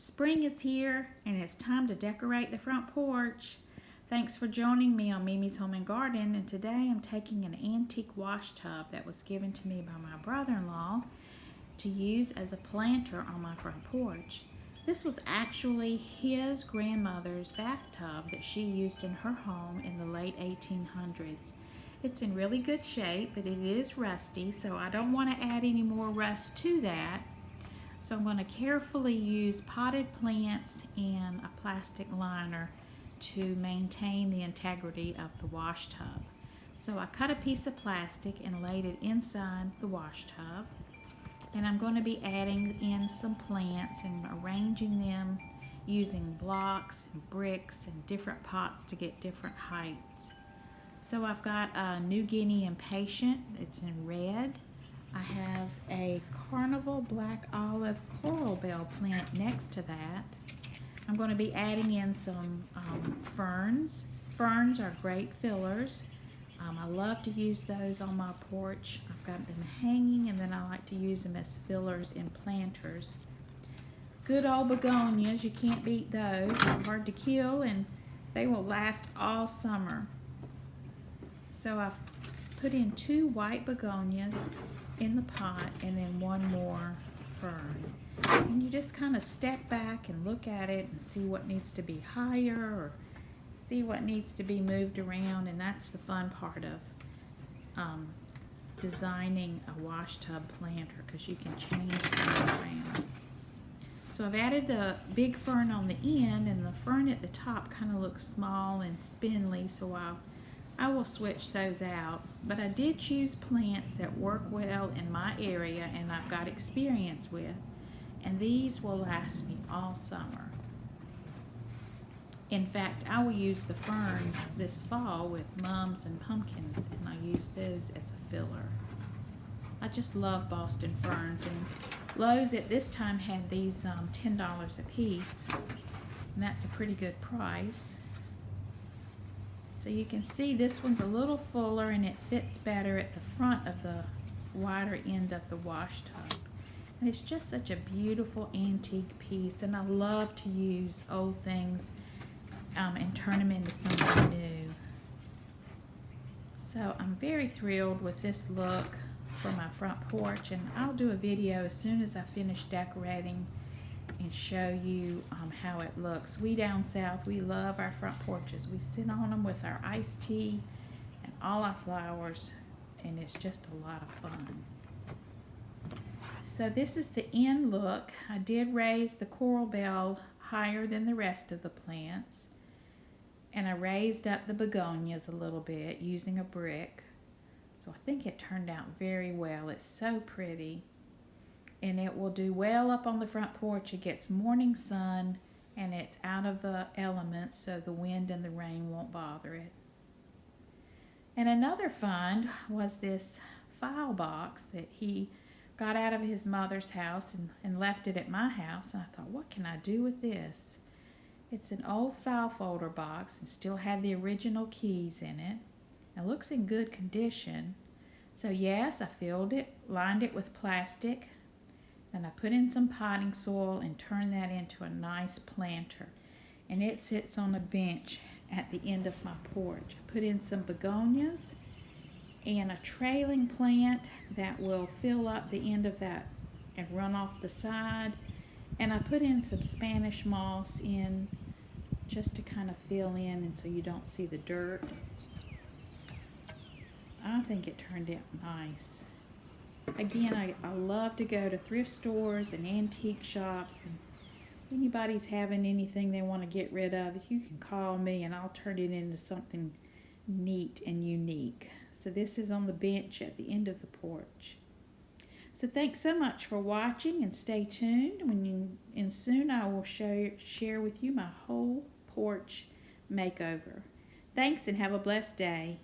Spring is here and it's time to decorate the front porch. Thanks for joining me on Mimi's Home and Garden, and today I'm taking an antique wash tub that was given to me by my brother-in-law to use as a planter on my front porch. This was actually his grandmother's bathtub that she used in her home in the late 1800s. It's in really good shape, but it is rusty, so I don't want to add any more rust to that. So I'm going to carefully use potted plants and a plastic liner to maintain the integrity of the wash tub. So I cut a piece of plastic and laid it inside the wash tub. And I'm going to be adding in some plants and arranging them using blocks and bricks and different pots to get different heights. So I've got a New Guinea impatient, it's in red. I have a carnival black olive coral bell plant next to that. I'm going to be adding in some ferns. Ferns are great fillers. I love to use those on my porch. I've got them hanging, and then I like to use them as fillers in planters. Good old begonias, you can't beat those. They're hard to kill and they will last all summer. So I've put in 2 white begonias in the pot and then 1 more fern. And you just kind of step back and look at it and see what needs to be higher or see what needs to be moved around, and that's the fun part of designing a wash tub planter, because you can change things around. So I've added the big fern on the end, and the fern at the top kind of looks small and spindly, so I will switch those out. But I did choose plants that work well in my area and I've got experience with, and these will last me all summer. In fact, I will use the ferns this fall with mums and pumpkins, and I use those as a filler. I just love Boston ferns, and Lowe's at this time had these $10 a piece, and that's a pretty good price. So you can see this one's a little fuller and it fits better at the front of the wider end of the wash tub. And it's just such a beautiful antique piece, and I love to use old things and turn them into something new. So I'm very thrilled with this look for my front porch, and I'll do a video as soon as I finish decorating and show you how it looks. We down south, we love our front porches. We sit on them with our iced tea and all our flowers, and it's just a lot of fun. So this is the end look. I did raise the coral bell higher than the rest of the plants, and I raised up the begonias a little bit using a brick. So I think it turned out very well. It's so pretty, and it will do well up on the front porch. It gets morning sun and it's out of the elements, so the wind and the rain won't bother it. And another find was this file box that he got out of his mother's house and left it at my house, and I thought, what can I do with this? It's an old file folder box and still had the original keys in it. It looks in good condition. So yes, I filled it, lined it with plastic, and I put in some potting soil and turned that into a nice planter. And it sits on a bench at the end of my porch. I put in some begonias and a trailing plant that will fill up the end of that and run off the side. And I put in some Spanish moss in just to kind of fill in and so you don't see the dirt. I think it turned out nice. Again, I love to go to thrift stores and antique shops, and if anybody's having anything they want to get rid of, you can call me and I'll turn it into something neat and unique. So this is on the bench at the end of the porch. So thanks so much for watching, and stay tuned. And soon I will share with you my whole porch makeover. Thanks, and have a blessed day.